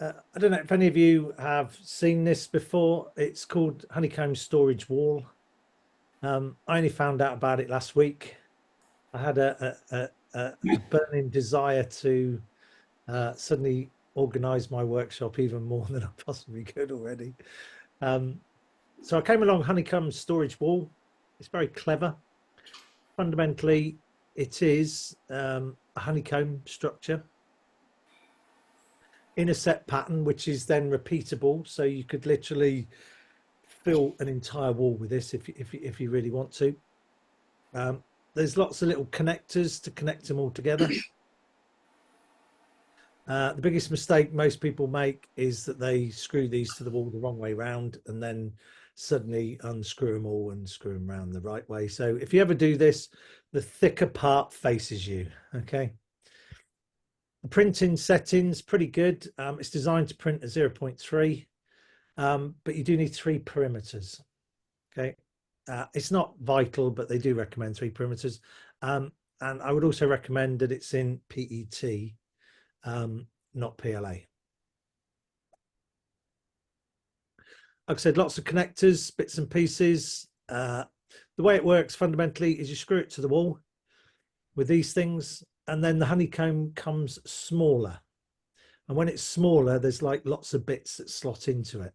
I don't know if any of you have seen this before. It's called honeycomb storage wall. I only found out about it last week. I had a burning desire to suddenly organize my workshop even more than I possibly could already. So I came along honeycomb storage wall. It's very clever. Fundamentally, it is a honeycomb structure in a set pattern, which is then repeatable. So you could literally fill an entire wall with this if you really want to. There's lots of little connectors to connect them all together. The biggest mistake most people make is that they screw these to the wall the wrong way round and then suddenly unscrew them all and screw them around the right way. So if you ever do this, the thicker part faces you, okay? The printing settings, pretty good. It's designed to print at 0.3, but you do need 3 perimeters, okay? It's not vital, but they do recommend 3 perimeters. And I would also recommend that it's in PET, not PLA. Like I said, lots of connectors, bits and pieces. The way it works fundamentally is you screw it to the wall with these things, and then the honeycomb comes smaller. And when it's smaller, there's like lots of bits that slot into it.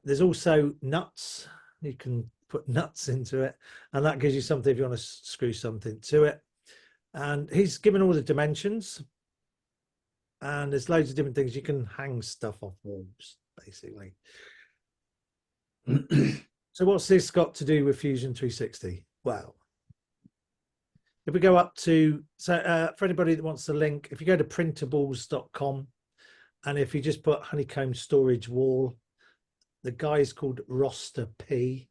There's also nuts. You can put nuts into it, and that gives you something if you want to screw something to it. And he's given all the dimensions, and there's loads of different things. You can hang stuff off walls, basically. So what's this got to do with Fusion 360? Well, if we go up to, so for anybody that wants the link, if you go to printables.com, and if you just put honeycomb storage wall, the guy is called Roster P.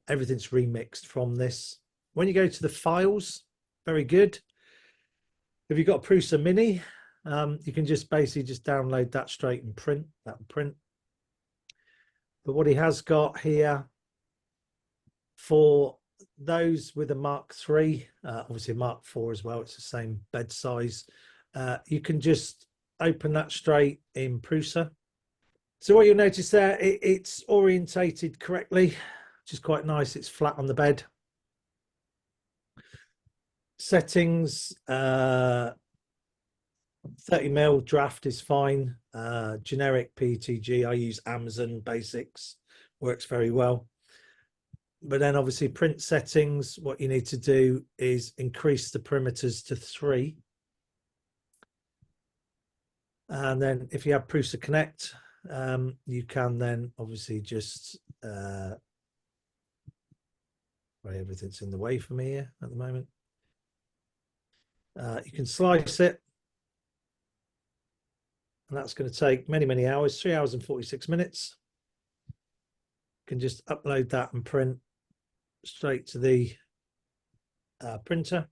Everything's remixed from this. When you go to the files, very good. If you've got a Prusa Mini, you can just basically just download that straight and print. That will print. But what he has got here for those with a Mark III, obviously a Mark IV as well, it's the same bed size. You can just open that straight in Prusa. So what you'll notice there, it's orientated correctly, which is quite nice. It's flat on the bed. Settings, 30mm draft is fine. Generic PETG, I use Amazon Basics, works very well. But then obviously print settings, what you need to do is increase the perimeters to 3. And then if you have Prusa Connect, you can then obviously just everything's in the way for me here at the moment. You can slice it, and that's going to take many hours, 3 hours and 46 minutes. You can just upload that and print straight to the printer.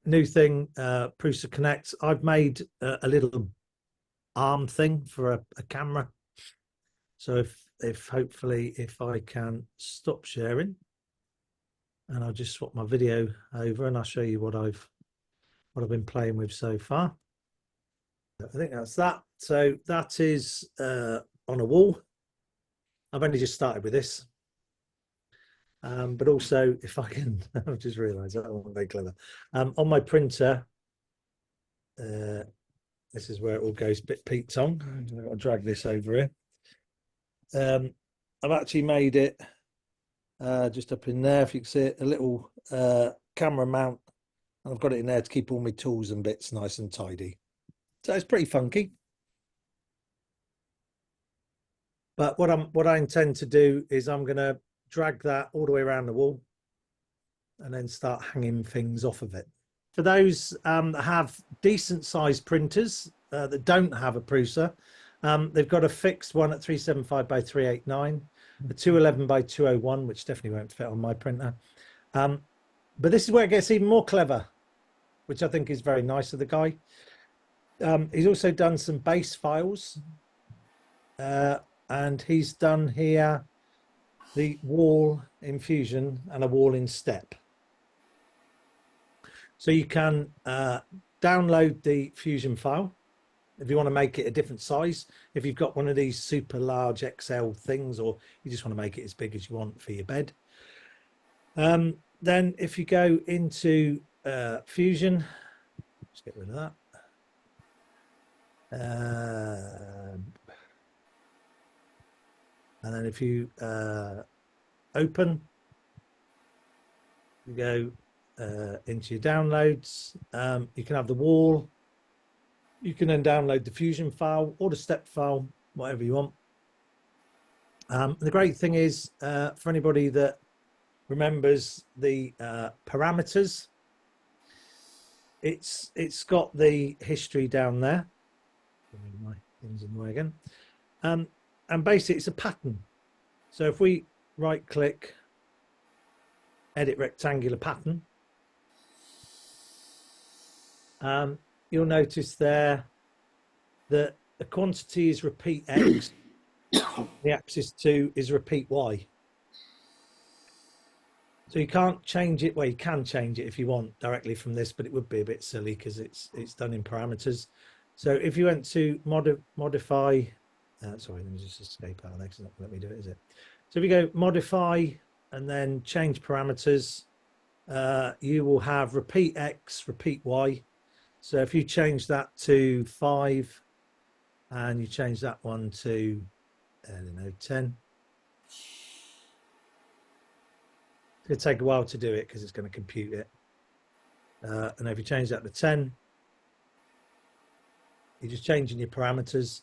New thing, Prusa Connect. I've made a little arm thing for a camera. So if hopefully if I can stop sharing, and I'll just swap my video over and I'll show you what I've been playing with so far. I think that's that. So that is on a wall. I've only just started with this. But also, if I can, I've just realized that I'm very clever. On my printer, this is where it all goes a bit Pete's on. I'll drag this over here. I've actually made it just up in there, if you can see it, a little camera mount. And I've got it in there to keep all my tools and bits nice and tidy. So it's pretty funky. But what I intend to do is I'm going to drag that all the way around the wall and then start hanging things off of it. For those that have decent sized printers that don't have a Prusa, they've got a fixed one at 375 by 389, a 211 by 201, which definitely won't fit on my printer. But this is where it gets even more clever, which I think is very nice of the guy. He's also done some base files, and he's done here the wall in Fusion and a wall in Step. So you can download the Fusion file if you want to make it a different size. If you've got one of these super large XL things, or you just want to make it as big as you want for your bed. Then if you go into Fusion, let's get rid of that. And then if you open, you go into your downloads, you can have the wall. You can then download the Fusion file or the step file, whatever you want. The great thing is, for anybody that remembers the parameters, it's got the history down there. My things in the way again. And basically it's a pattern. So if we right click, edit rectangular pattern, you'll notice there that the quantity is repeat X, the axis 2 is repeat Y. So you can't change it. Well, you can change it if you want directly from this, but it would be a bit silly because it's done in parameters. So if you went to modify, sorry, let me just escape out of there because it's not going to let me do it, is it? So if you go modify and then change parameters, you will have repeat X, repeat Y. So if you change that to 5 and you change that one to, I don't know, 10. It'll take a while to do it because it's going to compute it. And if you change that to 10, you're just changing your parameters.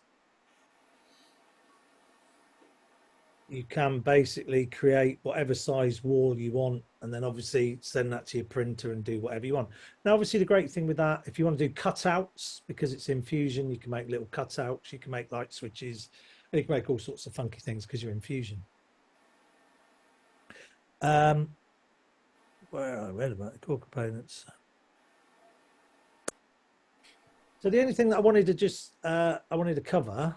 You can basically create whatever size wall you want, and then obviously send that to your printer and do whatever you want. Now, obviously, the great thing with that, if you want to do cutouts, because it's in Fusion, you can make little cutouts, you can make light switches, and you can make all sorts of funky things because you're in Fusion. Where I read about the core components. So the only thing that I wanted to just I wanted to cover,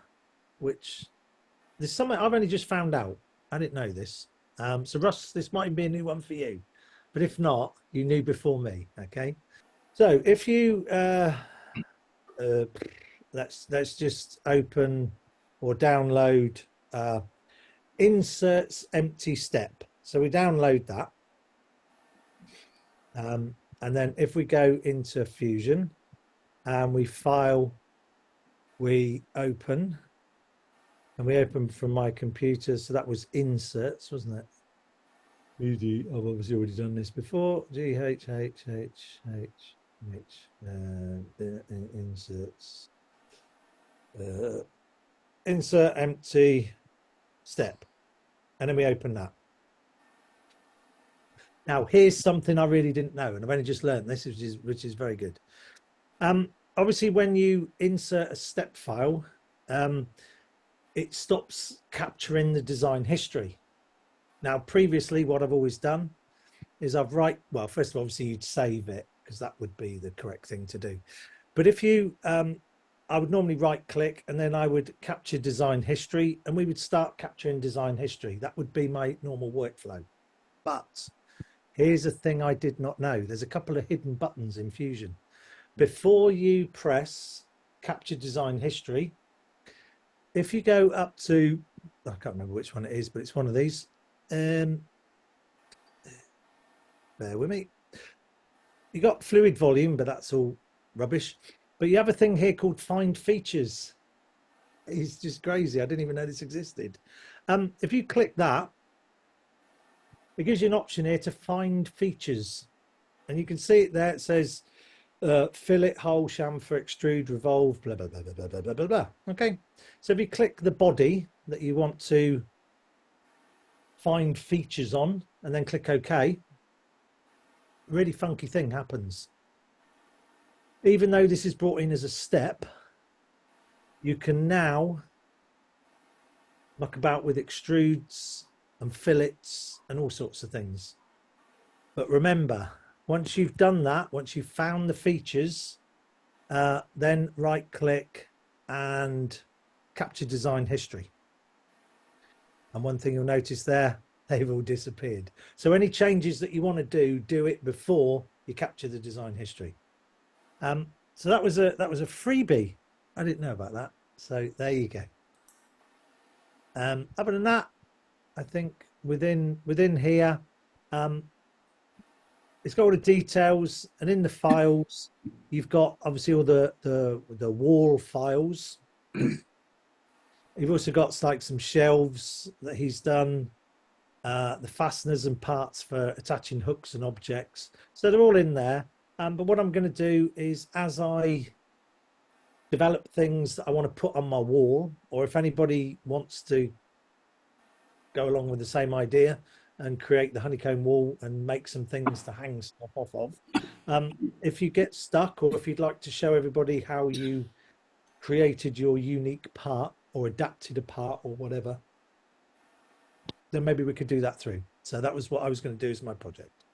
which there's something I've only just found out. I didn't know this. So Russ, this might be a new one for you, but if not, you knew before me. Okay. So if you let's just open or download inserts empty step. So we download that. And then if we go into Fusion and we file, we open, and we open from my computer. So that was inserts, wasn't it? I've obviously already done this before. Inserts. Insert empty step. And then we open that. Now, here's something I really didn't know, and I've only just learned this, which is very good. Obviously, when you insert a step file, it stops capturing the design history. Now, previously, what I've always done is well, first of all, obviously, you'd save it because that would be the correct thing to do. But if you, I would normally right click and then I would capture design history, and we would start capturing design history. That would be my normal workflow. But here's a thing I did not know. There's a couple of hidden buttons in Fusion. Before you press capture design history, if you go up to, I can't remember which one it is, but it's one of these. Bear with me. You got fluid volume, but that's all rubbish. But you have a thing here called find features. It's just crazy. I didn't even know this existed. If you click that, it gives you an option here to find features, and you can see it there. It says fillet, hole, chamfer, extrude, revolve, blah blah blah blah blah blah blah blah. Okay, so if you click the body that you want to find features on, and then click OK, a really funky thing happens. Even though this is brought in as a step, you can now muck about with extrudes and fillets and all sorts of things. But remember, once you've done that, once you've found the features, then right click and capture design history. And one thing you'll notice there, they've all disappeared. So any changes that you want to do it before you capture the design history. So that was a freebie. I didn't know about that. So there you go. Other than that, I think within here, it's got all the details, and in the files, you've got obviously all the wall files. You've also got like some shelves that he's done, the fasteners and parts for attaching hooks and objects. So they're all in there. But what I'm going to do is, as I develop things that I want to put on my wall, or if anybody wants to go along with the same idea and create the honeycomb wall and make some things to hang stuff off of. If you get stuck, or if you'd like to show everybody how you created your unique part or adapted a part or whatever, then maybe we could do that through. So that was what I was going to do as my project.